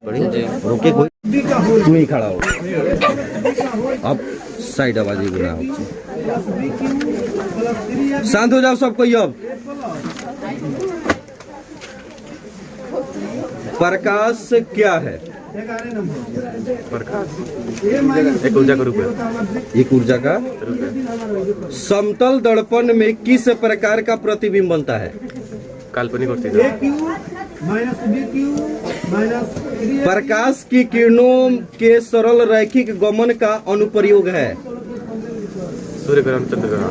रोके कोई तू ही खड़ा हो अब साइड आवाज बोला शांत हो जाओ सब कोई। अब प्रकाश क्या है? एक ऊर्जा का रूप है। एक ऊर्जा का समतल दर्पण में किस प्रकार का प्रतिबिंब बनता है? काल्पनिक और सीधा। प्रकाश की किरणों के सरल रैखिक गमन का अनुप्रयोग है। सूर्य ग्रहण, चंद्र ग्रहण।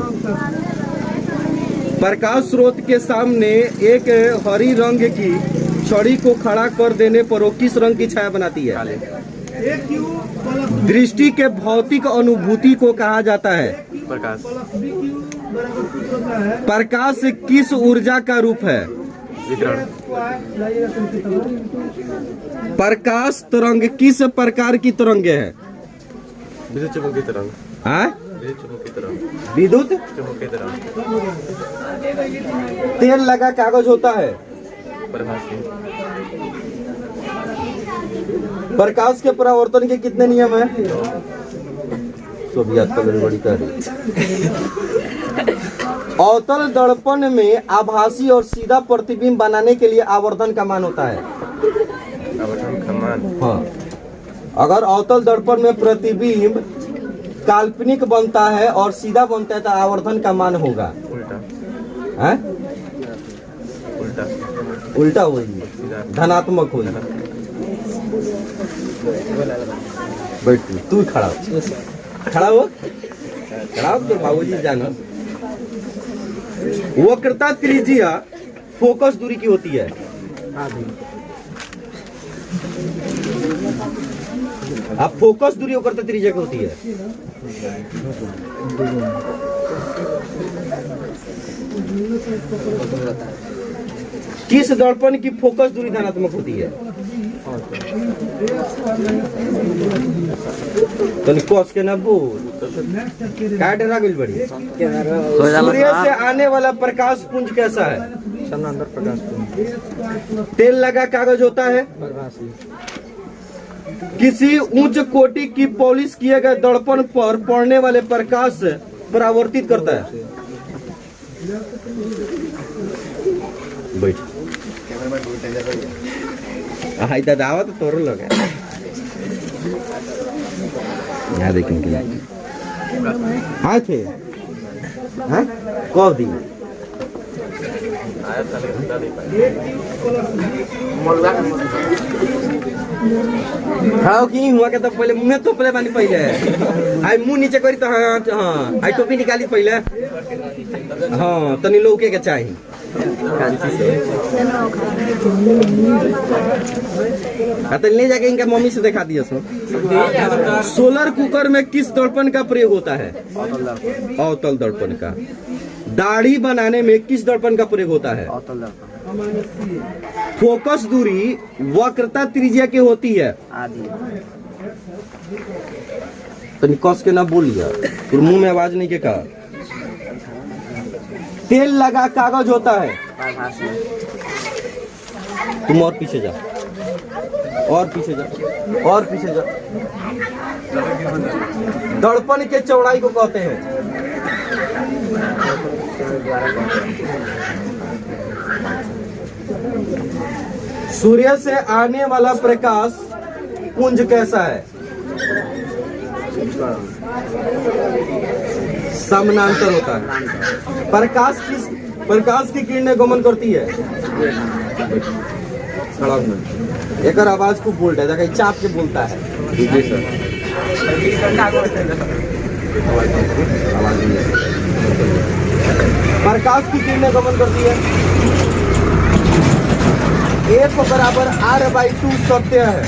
प्रकाश स्रोत के सामने एक हरी रंग की छड़ी को खड़ा कर देने पर वो किस रंग की छाया बनाती है? काले। दृष्टि के भौतिक अनुभूति को कहा जाता है। प्रकाश। प्रकाश किस ऊर्जा का रूप है? विकिरण। प्रकाश तरंग किस प्रकार की तरंग है? विद्युत चुम्बकीय तरंग। हाँ? विद्युत चुम्बकीय तरंग। विद्युत चुम्बकीय तरंग। तेल लगा कागज होता है। प्रभासी। प्रकाश के परावर्तन के कितने नियम है? सब याद कर बड़ी कर। अवतल दर्पण में आभासी और सीधा प्रतिबिंब बनाने के लिए आवर्धन का मान होता है। आवर्धन का मान। हाँ, अगर अवतल दर्पण में प्रतिबिंब काल्पनिक बनता है और सीधा बनता है तो आवर्धन का मान होगा उल्टा। है? उल्टा। उल्टा होगी, धनात्मक होगी। बैठ तू खड़ा हो, खड़ा हो, खड़ा हो तो बाबूजी जानो। वक्रता त्रिज्या फोकस दूरी की होती है। अब फोकस दूरी वक्रता त्रिज्या की होती है। किस दर्पण की फोकस दूरी धनात्मक होती है? तो कस के ना बोल, क्या डरा गई बड़ी? सूर्य से आने वाला प्रकाश पुंज कैसा है? अंदर प्रकाश पुंज। तेल लगा कागज होता है। किसी उच्च कोटि की पॉलिश किए गए दर्पण पर पड़ने वाले प्रकाश परावर्तित करता है। बैठ हाई दादा आवा तो तोड़ लगे यहाँ देखेंगे। हाँ थे हाँ कब दी हाँ कि हुआ के तो पहले मुँह तो पहले पानी पहले आई मुँह नीचे करी तो हाँ हाँ आई टोपी निकाली पहले हाँ तनी लौके के चाहिए। ले जाके इनका मम्मी से दिखा दिया सो। सोलर कुकर में किस दर्पण का प्रयोग होता है? अवतल दर्पण का। दाढ़ी बनाने में किस दर्पण का प्रयोग होता है? फोकस दूरी वक्रता त्रिज्या की होती है। तो कस के ना बोलिए, फिर मुंह में आवाज नहीं के कहा। तेल लगा कागज होता है। तुम और पीछे जा, और पीछे जा, और पीछे जा। दर्पण के चौड़ाई को कहते हैं। सूर्य से आने वाला प्रकाश पुंज कैसा है? समानांतर होता है। प्रकाश की किरणें गमन करती है। एक आवाज को बोलता है, देखा चाप के बोलता है। प्रकाश की किरणें गमन करती है। F बराबर R/2 सत्य है।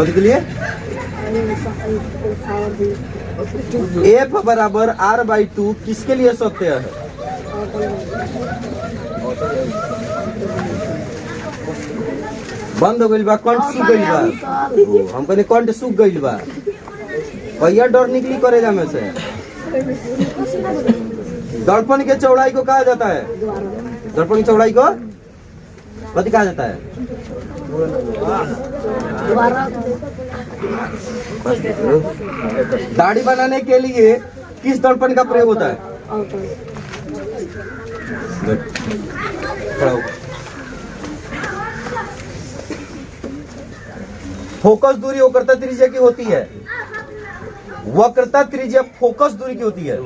के लिए F बराबर R/2 किसके लिए सत्य है? बंद हो गई बा, कंठ सूख गई बा। हम कहने कंठ सूख गई बा, भैया डर निकली करेगा में से। दर्पण के चौड़ाई को कहा जाता है दर्पण की चौड़ाई को कथी कहा जाता है? दाढ़ी बनाने के लिए किस दर्पण का प्रयोग होता है? खड़ा हो। फोकस दूरी वक्रता त्रिज्या की होती है। वक्रता त्रिज्या फोकस दूरी की होती है।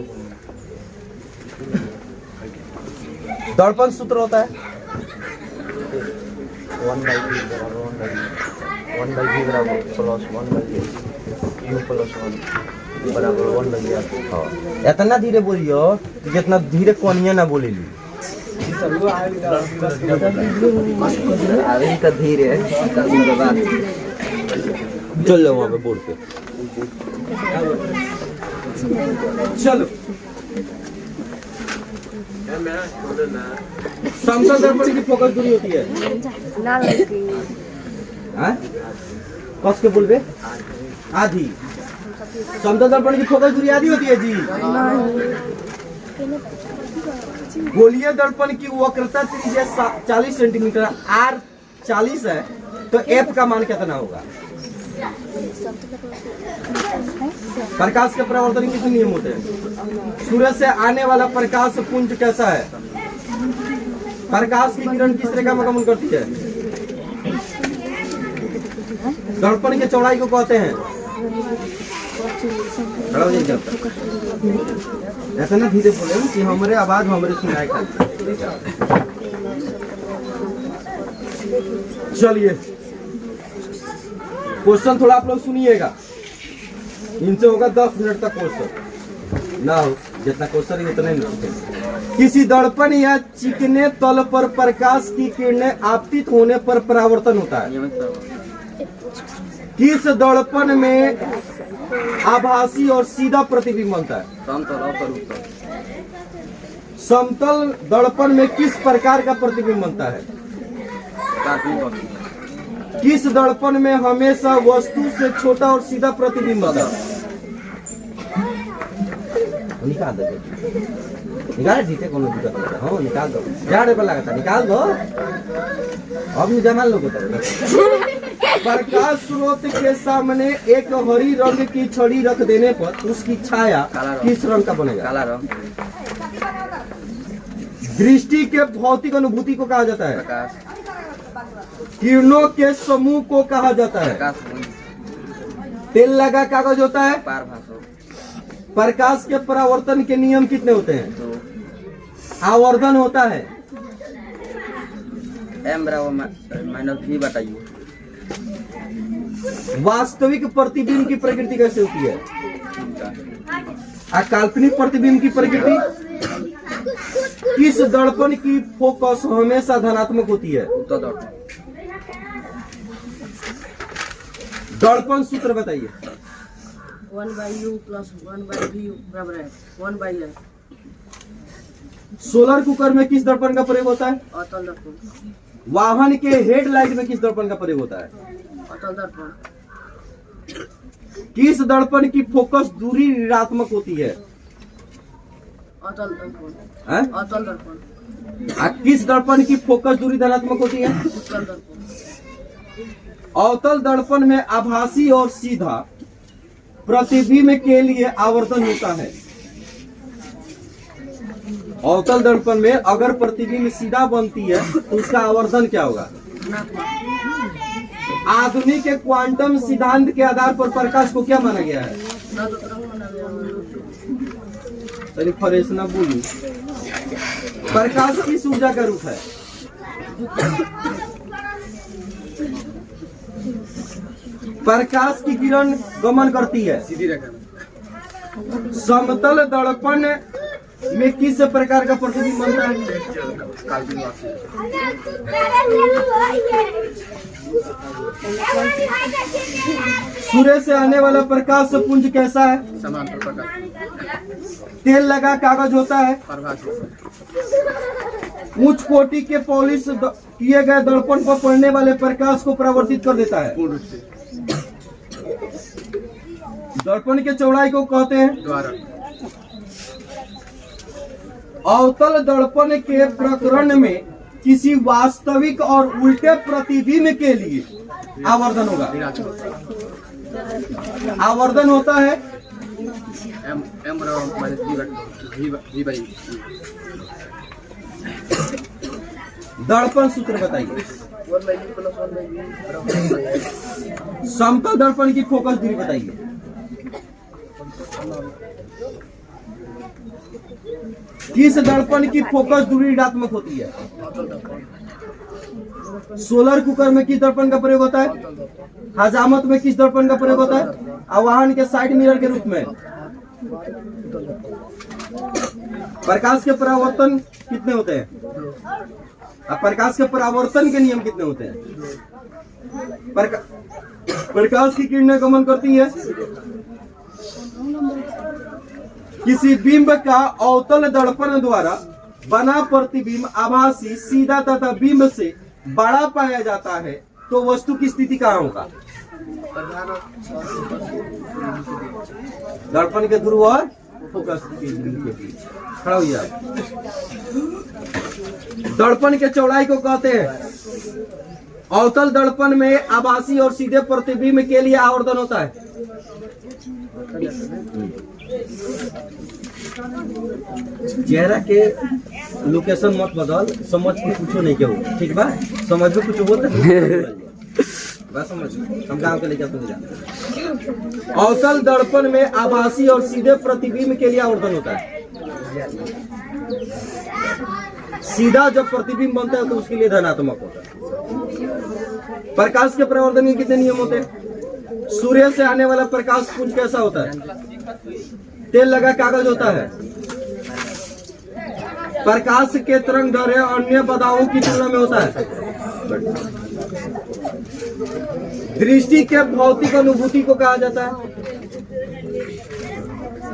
दर्पण सूत्र होता है 1/v बराबर 1/v बराबर प्लस 1/a u प्लस 1 बराबर 1/r। इतना धीरे बोलियो कि जितना धीरे कोनिया ना बोलेली। अभी तो धीरे है चल जाओ वहां पे बोर्ड पे। चलो समतल दर्पण की फोकस दूरी होती है हाँ? कस के बोलबे आधी। समतल दर्पण की फोकस दूरी आधी होती है जी। गोलीय दर्पण की वक्रता त्रिज्या 40 सेंटीमीटर, आर 40 है, तो एफ का मान कितना होगा? प्रकाश के परावर्तन के कितने नियम होते हैं? सूर्य से आने वाला प्रकाश पुंज कैसा है? प्रकाश की किरण किस रेखा में गमन करती है? दर्पण की चौड़ाई को कहते हैं? ऐसा ना धीरे बोले कि हमारे आवाज हमारे सुनाई खाती। चलिए क्वेश्चन थोड़ा आप लोग सुनिएगा। इनसे होगा 10 मिनट तक क्वेश्चन ना हो, जितना क्वेश्चन है उतना ही नहीं। किसी दर्पण या चिकने तल पर प्रकाश की किरणें आपतित होने पर परावर्तन होता है। किस दर्पण में आभासी और सीधा प्रतिबिंब बनता है? समतल दर्पण में किस प्रकार का प्रतिबिंब बनता है? किस दर्पण में हमेशा वस्तु से छोटा और सीधा प्रतिबिंब बनता है? निकाल दो, निकाल जीते कोनो दिक्कत नहीं है। हाँ निकाल दो, झाड़े पर लगा था निकाल दो। अब जमा लोग प्रकाश स्रोत के सामने एक हरी रंग की छड़ी रख देने पर उसकी छाया किस रंग का बनेगा? काला रंग। दृष्टि के भौतिक अनुभूति को कहा जाता है। प्रकाश। किरणों के समूह को कहा जाता है। प्रकाश। तेल लगा कागज होता है। पारभाषा। प्रकाश के परावर्तन के नियम कितने होते हैं? 2 आवर्धन होता है। m बराबर -v बटा u। वास्तविक प्रतिबिंब की प्रकृति कैसे होती है? काल्पनिक प्रतिबिंब की प्रकृति? किस दर्पण की फोकस हमेशा धनात्मक होती है? उत्तर दर्पण। दर्पण सूत्र बताइए। 1/u प्लस 1/v बराबर है 1/s। सोलर कुकर में किस दर्पण का प्रयोग होता है? अतल दर्पण। वाहन के हेडलाइट में किस दर्पण का प्रयोग होता है? अतल दर्पण। किस दर्पण की फोकस दूरी ऋणात्मक होती है? अतल दर्पण। हैं? अतल दर्पण। किस दर्पण की फोकस दूरी धनात्मक होती है? उत्तल दर्पण। अवतल दर्पण में आभासी और सीधा प्रतिबिंब के लिए आवर्धन होता है। अवतल दर्पण में अगर प्रतिबिंब सीधा बनती है तो उसका आवर्धन क्या होगा? आधुनिक के क्वांटम सिद्धांत के आधार पर प्रकाश को क्या माना गया है? चलिए फरेश ना बोली। प्रकाश किस ऊर्जा का रूप है? प्रकाश की किरण गमन करती है सीधी रेखा में। समतल दर्पण में किस प्रकार का प्रतिबिंब बनता है? सूर्य से आने वाला प्रकाश पुंज कैसा है? समांतर प्रकाश। तेल लगा कागज होता है। उच्च कोटि के पॉलिश किए गए दर्पण पर पड़ने वाले प्रकाश को परावर्तित कर देता है। पूर्ण रूप से। दर्पण के चौड़ाई को कहते हैं? द्वारक। अवतल दर्पण के प्रकरण में किसी वास्तविक और उल्टे प्रतिबिंब के लिए आवर्धन होगा। आवर्धन होता है M बराबर माइनस V बाई दर्पण सूत्र बताइए। 1 by u plus 1 by v बराबर समतल दर्पण की फोकस दूरी बताइए। किस दर्पण की फोकस दूरी ऋणात्मक होती है? सोलर कुकर में किस दर्पण का प्रयोग होता है? हजामत में किस दर्पण का प्रयोग होता है? आवाहन के साइड मिरर के रूप में। प्रकाश के परावर्तन कितने होते हैं? अब प्रकाश के परावर्तन के नियम कितने होते हैं? प्रकाश की किरणें गमन करती है। किसी बिंब का अवतल दर्पण द्वारा बना प्रतिबिंब आभासी सीधा तथा बिंब से बड़ा पाया जाता है तो वस्तु की स्थिति कहाँ होगा? दर्पण के ध्रुव और फोकस के बीच खड़ा हो जाए। दर्पण के चौड़ाई को कहते हैं। अवतल दर्पण में आभासी और सीधे प्रतिबिंब के लिए आवर्धन होता है। चेहरा के लोकेशन मत बदल, समझ के कुछ नहीं क्यों, ठीक बा? समझ में कुछ होता बस समझ, हम गाँव के लेकर तो जाते। अवतल दर्पण में आभासी और सीधे प्रतिबिंब के लिए आवर्धन होता है। सीधा जब प्रतिबिंब बनता है तो उसके लिए धनात्मक होता है। प्रकाश के परावर्तन के कितने नियम होते हैं? सूर्य से आने वाला प्रकाश पुंज कैसा होता है? तेल लगा कागज होता है। प्रकाश के तरंग दैर्घ्य अन्य बाधाओं की तुलना में होता है। दृष्टि के भौतिक अनुभूति को कहा जाता है।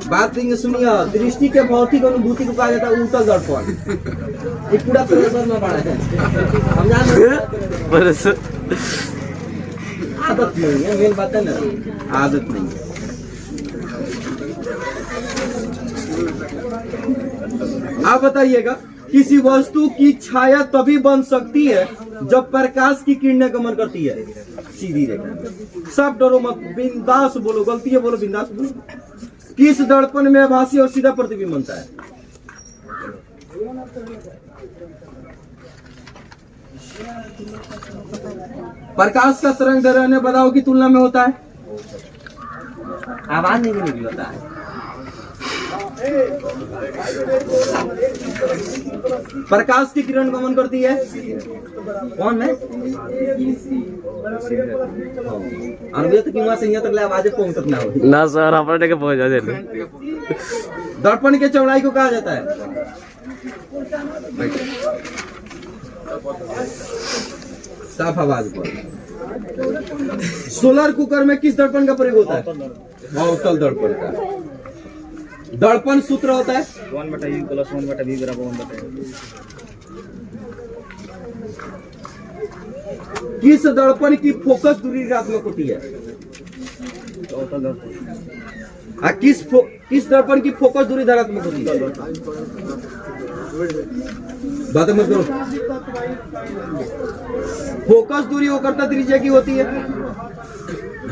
बात सुनिए, दृष्टि के भौतिक अनुभूति को कहा जाता है उत्तल दर्पण। ये पूरा प्रोफेसर में पढ़ा है, हम जान आदत नहीं है, मेन बात है ना, आदत नहीं है। आप बताइएगा, किसी वस्तु की छाया तभी बन सकती है जब प्रकाश की किरणें गमन करती है। सीधी रेखा। सब डरो मत, बिंदास बोलो, गलती है बोलो, बिंदास बोलो। किस दर्पण में आभासी और सीधा प्रतिबिंब बनता है? प्रकाश का तरंग दैर्घ्य अन्य बाधाओं की तुलना में होता है। आवाज नहीं निकलता है। प्रकाश की किरण गमन करती है कौन में? अनुभूत की वहां से यहाँ तक आवाज पहुंच सकना हो ना सर, अपने के पहुंच जाते। दर्पण के चौड़ाई को कहा जाता है। साफ आवाज पर। सोलर कुकर में किस दर्पण का प्रयोग होता है? अवतल दर्पण का। दर्पण सूत्र होता है 1/u + 1/v बराबर 1/u। किस दर्पण की फोकस दूरी ऋणात्मक होती है? किस दर्पण की फोकस दूरी धनात्मक होती है? बात मत करो। फोकस दूरी वक्रता त्रिज्या की होती है।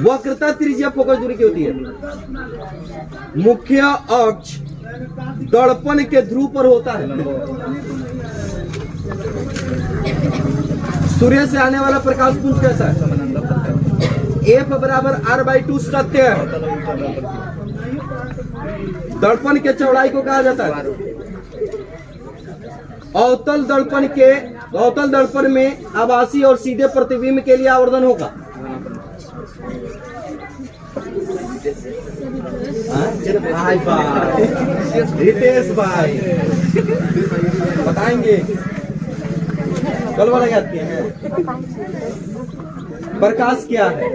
वक्रता त्रिज्या फोकस दूरी की होती है। मुख्य अक्ष दर्पण के ध्रुव पर होता है। सूर्य से आने वाला प्रकाश पुंज कैसा है? F बराबर R/2 सत्य है। दर्पण के चौड़ाई को कहा जाता है। अवतल दर्पण में आभासी और सीधे प्रतिबिंब के लिए आवर्धन होगा। भाई रितेश भाई बताएंगे कल वाला क्या हैं? प्रकाश क्या है?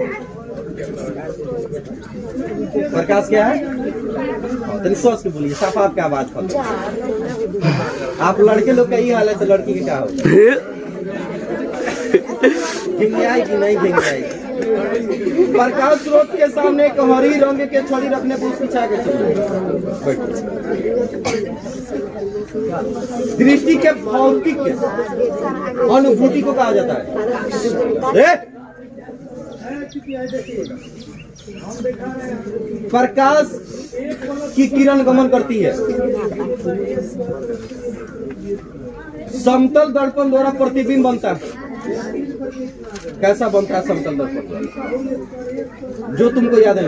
प्रकाश क्या है? तो सोच के बोलिए, साफ आप क्या बात कर? आप लड़के लोग का ही हाल है तो लड़की के क्या हो? झिंग आएगी कि नहीं झिंग आएगी? प्रकाश स्रोत के सामने एक हरी रंग के छड़ी रखने को उसकी छाया के दृष्टि के भौतिक अनुभूति को कहा जाता है। प्रकाश की किरण गमन करती है। समतल दर्पण द्वारा प्रतिबिंब बनता है। कैसा बनता है समतल दर्पण? जो तुमको याद है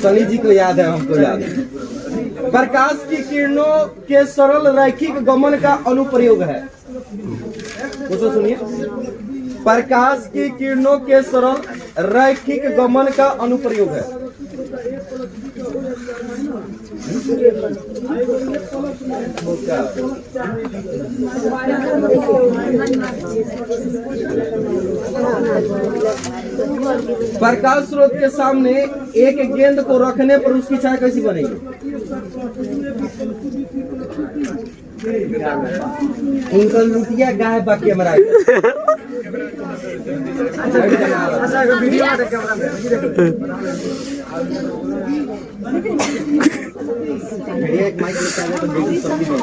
सनी जी को याद है, हमको याद है। प्रकाश की किरणों के सरल रैखिक गमन का अनुप्रयोग है। उसको सुनिए, प्रकाश की किरणों के सरल रैखिक गमन का अनुप्रयोग है। प्रकाश स्रोत के सामने एक गेंद को रखने पर उसकी छाया कैसी बनेगी? इनका लुटिया गाय बाकी हमारा एक माइक लेके आया तो देखिए सबकी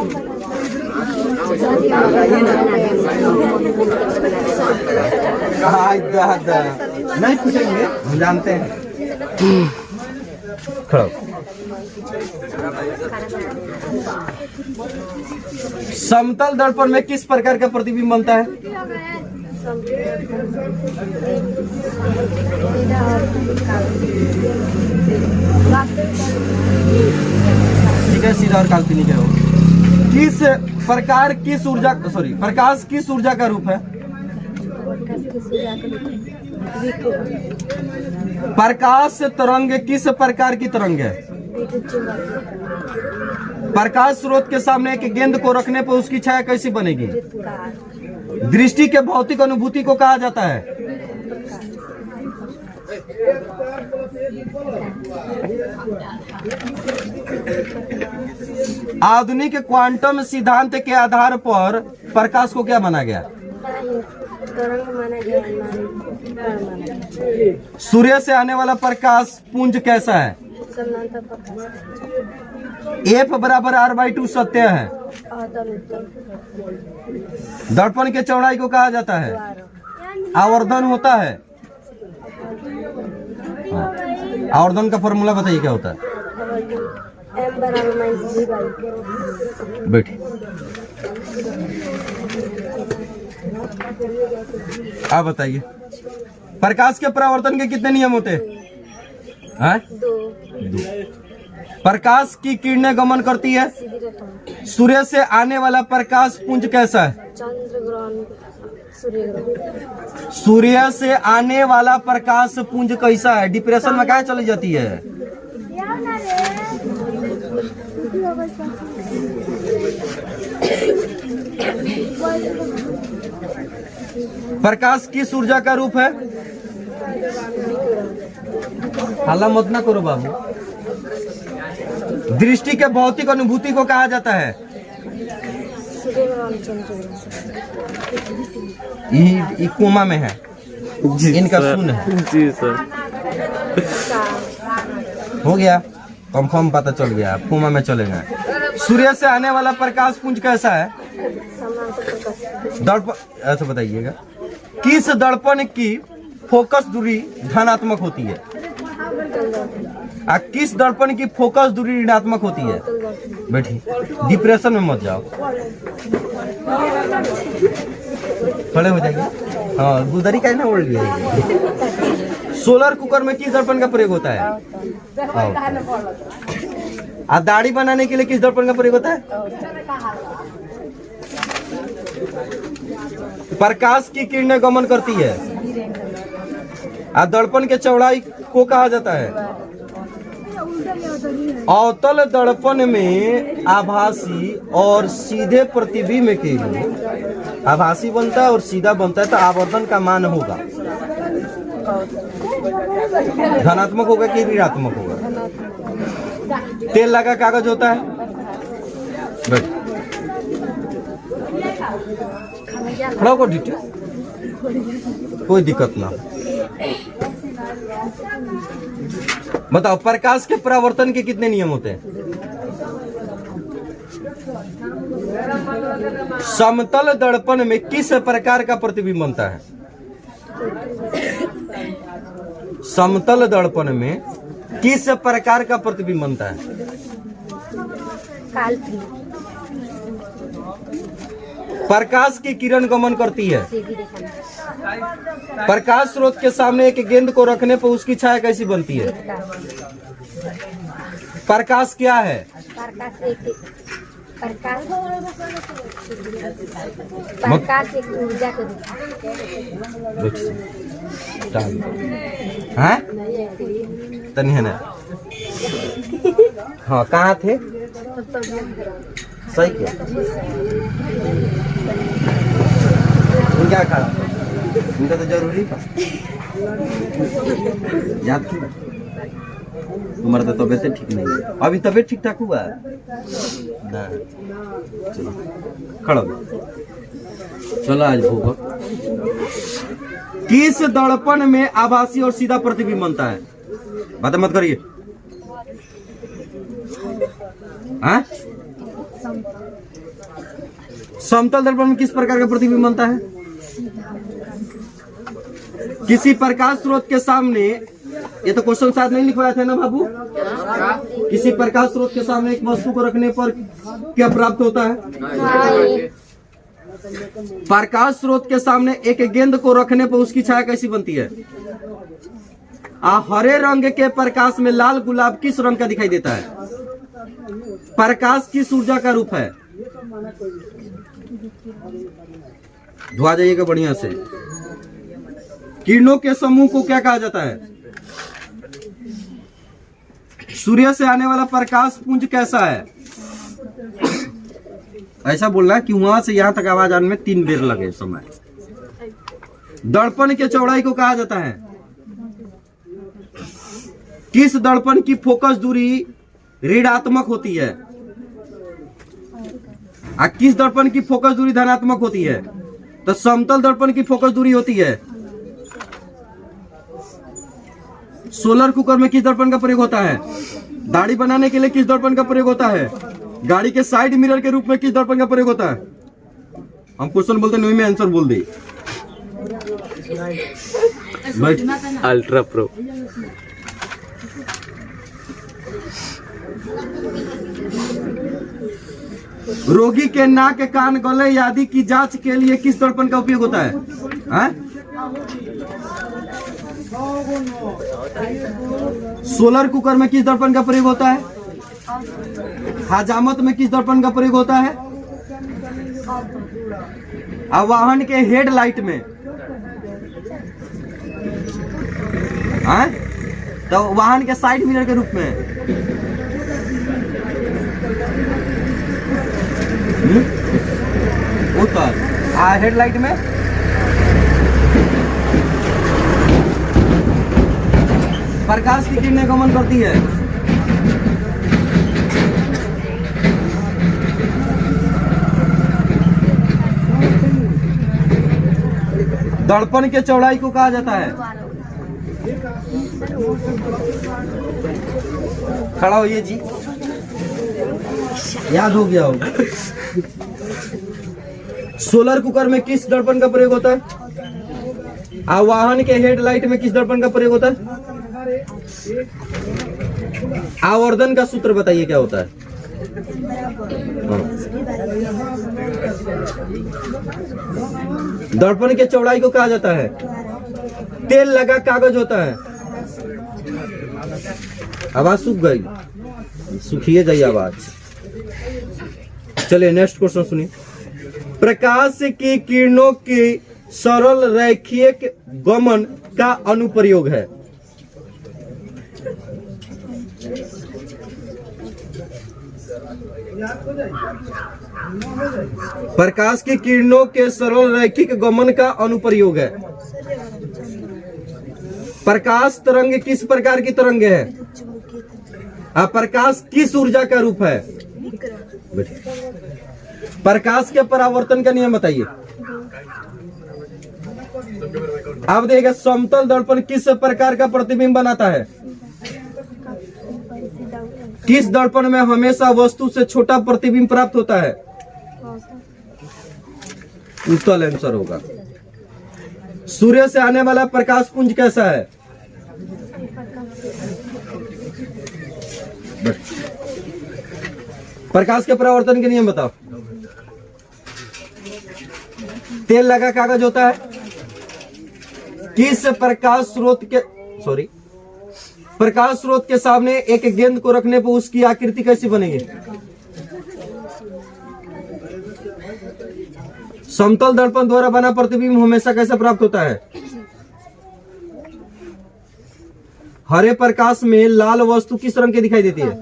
नहीं पूछेंगे, हम जानते हैं। खड़ो। समतल दर्पण में किस प्रकार का प्रतिबिंब बनता है? ठीक है, सीधा और काल्पनिक है वो। किस प्रकार किस ऊर्जा प्रकाश किस ऊर्जा का रूप है? प्रकाश तरंग किस प्रकार की तरंग है? प्रकाश स्रोत के सामने एक गेंद को रखने पर उसकी छाया कैसी बनेगी? दृष्टि के भौतिक अनुभूति को कहा जाता है। आधुनिक क्वांटम सिद्धांत के आधार पर प्रकाश को क्या माना गया? सूर्य से आने वाला प्रकाश पुंज कैसा है? F बराबर R/2 सत्य है। दर्पण के चौड़ाई को कहा जाता है। आवर्धन होता है। आवर्धन का फॉर्मूला बताइए क्या होता है? बैठिए। आप बताइए, प्रकाश के परावर्तन के कितने नियम होते हैं? दो। प्रकाश की किरणें गमन करती है। सूर्य से आने वाला प्रकाश पुंज कैसा है? सूर्य से आने वाला प्रकाश पुंज कैसा है? डिप्रेशन में क्या चली जाती है? प्रकाश किस ऊर्जा का रूप है? हल्ला मत ना करो बाबू। दृष्टि के भौतिक अनुभूति को कहा जाता है। ये कोमा में है, इनका सुन है। जी सर, हो गया, कंफर्म पता चल गया, कोमा में चलेगा। सूर्य से आने वाला प्रकाश पुंज कैसा है? दर्पण, ऐसा बताइएगा, किस दर्पण की फोकस दूरी धनात्मक होती है? किस दर्पण की फोकस दूरी ऋणात्मक होती है? बैठिए, डिप्रेशन में मत जाओ, खड़े हो जाएंगे। हाँ, गुदरी का ना ओढ़ लिया। सोलर कुकर में किस दर्पण का प्रयोग होता है? दाढ़ी बनाने के लिए किस दर्पण का प्रयोग होता है? प्रकाश की किरणें गमन करती है। दर्पण के चौड़ाई को कहा जाता है। अवतल दर्पण में आभासी और सीधे प्रतिबिंब के लिए आभासी बनता है और सीधा बनता है, तो आवर्धन का मान होगा धनात्मक होगा कि ऋणात्मक होगा? तेल लगा कागज होता है। खड़ा को डिटेल, कोई दिक्कत ना। बताओ प्रकाश के परावर्तन के कितने नियम होते हैं? समतल दर्पण में किस प्रकार का प्रतिबिंब बनता है? समतल दर्पण में किस प्रकार का प्रतिबिंब बनता है? प्रकाश की किरण गमन करती है। प्रकाश स्रोत के सामने एक गेंद को रखने पर उसकी छाया कैसी बनती है? प्रकाश क्या है? प्रकाश एक ऊर्जा के हैं? तनी है ना? हाँ, कहाँ थे? सही किया। क्या खा? उनका तो जरूरी था। याद क्यों? तुम्हारा तो तबीयत ठीक नहीं है। अभी तबीयत ठीक ठाक हुआ है ना? चलो खड़ा हो। चलो आज भूगो। किस दर्पण में आभासी और सीधा प्रतिबिंब बनता है? बातें मत करिए। हाँ? समतल दर्पण में किस प्रकार का प्रतिबिंब बनता है? किसी प्रकाश स्रोत के सामने, ये तो क्वेश्चन शायद नहीं लिखवाया था ना बाबू? किसी प्रकाश स्रोत के सामने एक वस्तु को रखने पर क्या प्राप्त होता है? प्रकाश स्रोत के सामने एक गेंद को रखने पर उसकी छाया कैसी बनती है? हरे रंग के प्रकाश में लाल गुलाब किस रंग का दिखाई देता है? प्रकाश किस ऊर्जा का रूप है? धुआ जाइएगा बढ़िया से। किरणों के समूह को क्या कहा जाता है? सूर्य से आने वाला प्रकाश पुंज कैसा है? ऐसा बोलना है कि वहां से यहां तक आवाज आने में 3 बेर लगे समय। दर्पण के चौड़ाई को कहा जाता है? किस दर्पण की फोकस दूरी ऋणात्मक होती है? किस दर्पण की फोकस दूरी धनात्मक होती है? तो समतल दर्पण की फोकस दूरी होती है। सोलर कुकर में किस दर्पण का प्रयोग होता है? दाढ़ी बनाने के लिए किस दर्पण का प्रयोग होता है? गाड़ी के साइड मिरर के रूप में किस दर्पण का प्रयोग होता है? हम क्वेश्चन बोलते नहीं में आंसर बोल दे। Ultra pro. रोगी के नाक, कान, गले आदि की जांच के लिए किस दर्पण का उपयोग होता है? सोलर कुकर में किस दर्पण का प्रयोग होता है? हजामत में किस दर्पण का प्रयोग होता है? वाहन के हेडलाइट में, तो वाहन के साइड मिरर के रूप में। उत्तर हेडलाइट में। प्रकाश की किरणें गमन करती है। दर्पण के चौड़ाई को कहा जाता है? खड़ा होइए जी, याद हो गया होगा। सोलर कुकर में किस दर्पण का प्रयोग होता है? वाहन के हेडलाइट में किस दर्पण का प्रयोग होता है? आवर्धन का सूत्र बताइए क्या होता है? दर्पण के चौड़ाई को कहा जाता है? तेल लगा कागज होता है। आवाज सूख गई, सुखिए जाइए आवाज। चलिए नेक्स्ट क्वेश्चन सुनिए। प्रकाश की किरणों की सरल रैखिक गमन का अनुप्रयोग है? प्रकाश की किरणों के सरल रैखिक गमन का अनुप्रयोग है। प्रकाश तरंग किस प्रकार की तरंग है? प्रकाश किस ऊर्जा का रूप है? प्रकाश के परावर्तन का नियम बताइए। आप देखिएगा समतल दर्पण किस प्रकार का प्रतिबिंब बनाता है? किस दर्पण में हमेशा वस्तु से छोटा प्रतिबिंब प्राप्त होता है? उत्तल आंसर होगा। सूर्य से आने वाला प्रकाश पुंज कैसा है? प्रकाश के परावर्तन के नियम बताओ। तेल लगा कागज होता है। किस प्रकाश स्रोत के सामने एक गेंद को रखने पर उसकी आकृति कैसी बनेगी? समतल दर्पण द्वारा बना प्रतिबिंब हमेशा कैसे प्राप्त होता है? हरे प्रकाश में लाल वस्तु किस रंग की दिखाई देती है?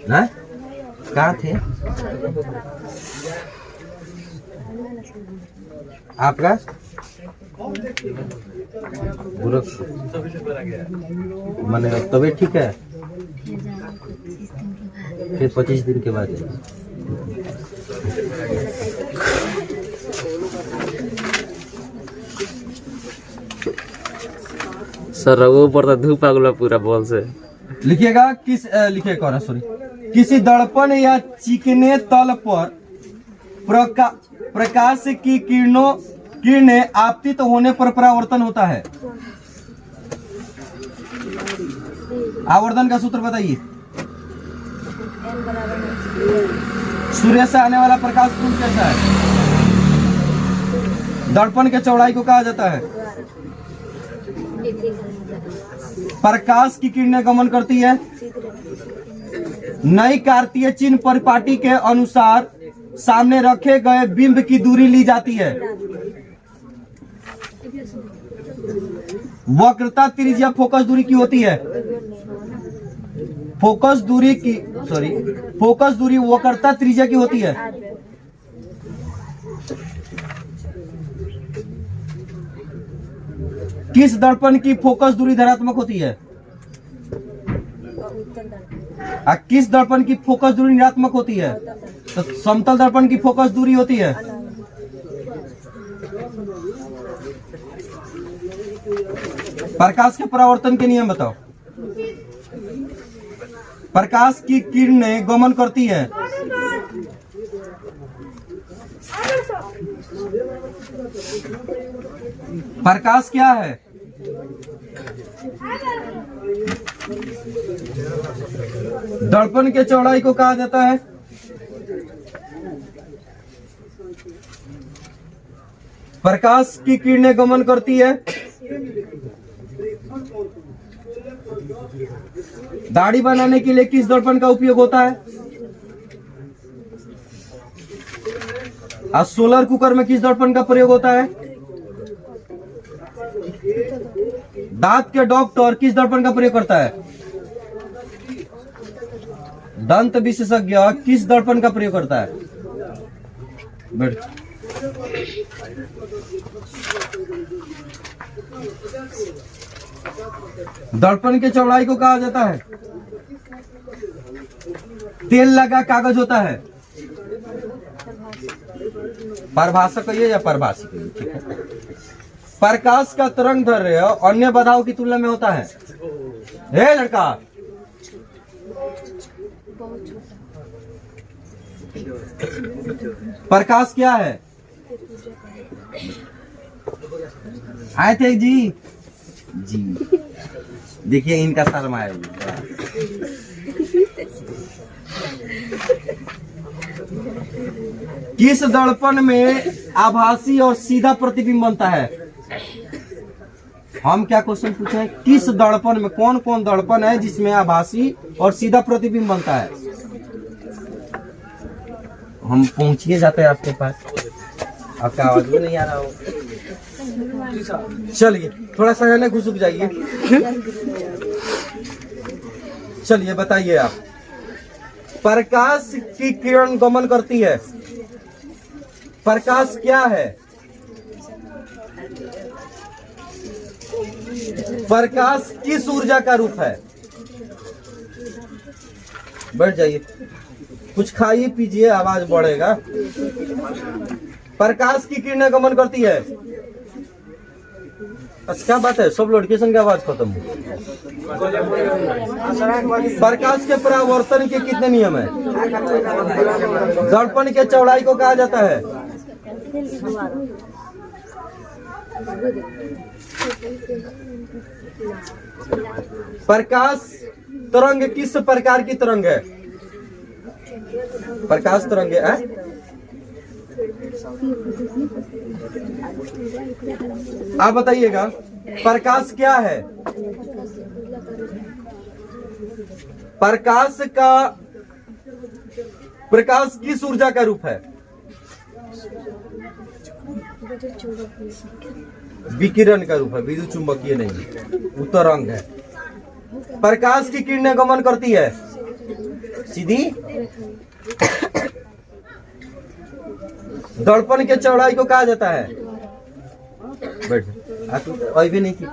ना? कहाँ थे आपका? मैंने तबीयत ठीक है? फिर 25 दिन के बाद सर वो पड़ता धूप आ गया पूरा बॉल से। लिखिएगा लिखिएगा सॉरी। किसी दर्पण या चिकने तल पर प्रकाश की किरणें आपतित होने पर परावर्तन होता है। आवर्धन का सूत्र बताइए। सूर्य से आने वाला प्रकाश पुंज कैसा है? दर्पण के चौड़ाई को कहा जाता है? प्रकाश की किरणें गमन करती है। नई कार्तीय चिन्ह परिपाटी के अनुसार सामने रखे गए बिंब की दूरी ली जाती है। वक्रता त्रिज्या फोकस दूरी की होती है। फोकस दूरी वक्रता त्रिज्या की होती है। किस दर्पण की फोकस दूरी धनात्मक होती है? किस दर्पण की फोकस दूरी ऋणात्मक होती है? तो समतल दर्पण की फोकस दूरी होती है। प्रकाश के परावर्तन के नियम बताओ। प्रकाश की किरणें गमन करती है। प्रकाश क्या है? दर्पण के चौड़ाई को कहा जाता है? प्रकाश की किरणें गमन करती है। दाढ़ी बनाने के लिए किस दर्पण का उपयोग होता है? सोलर कुकर में किस दर्पण का प्रयोग होता है? दांत के डॉक्टर किस दर्पण का प्रयोग करता है? दंत विशेषज्ञ किस दर्पण का प्रयोग करता है? दर्पण के चौड़ाई को कहा जाता है? तेल लगा कागज होता है। परिभाषा कहिए या परिभाषिक कहिए, ठीक है। प्रकाश का तरंग दैर्घ्य अन्य बाधाओं की तुलना में होता है। हे लड़का, प्रकाश क्या है? आए थे जी देखिए इनका शर्म आया। किस दर्पण में आभासी और सीधा प्रतिबिंब बनता है? हम क्या क्वेश्चन पूछे हैं? किस दर्पण में, कौन कौन दर्पण है जिसमें आभासी और सीधा प्रतिबिंब बनता है? हम पहुंचिए जाते हैं आपके पास। आपका आवाज भी नहीं आ रहा हो। चलिए थोड़ा सा है ना, घुसुक जाइए। चलिए बताइए आप। प्रकाश की किरण गमन करती है। प्रकाश क्या है? प्रकाश किस ऊर्जा का रूप है? बैठ जाइए, कुछ खाइए पीजिए, आवाज बढ़ेगा। प्रकाश की किरणें गमन करती है। अच्छा क्या बात है, सब लोकेशन की आवाज खत्म हो। प्रकाश के परावर्तन के कितने नियम है? दर्पण के चौड़ाई को कहा जाता है? प्रकाश तरंग किस प्रकार की तरंग है? प्रकाश तरंग है? आप बताइएगा प्रकाश क्या है? प्रकाश किस ऊर्जा का रूप है? विकिरण का रूप है, विद्युत चुंबकीय नहीं, वो तरंग है। प्रकाश की किरणें गमन करती है सीधी। दर्पण के चौड़ाई को कहा जाता है? बैठ अभी नहीं की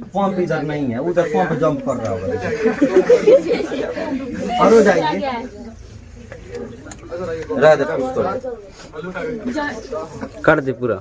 पंप इधर नहीं है, उधर पंप जंप कर रहा होगा और हो जाएगी। कर दे पूरा।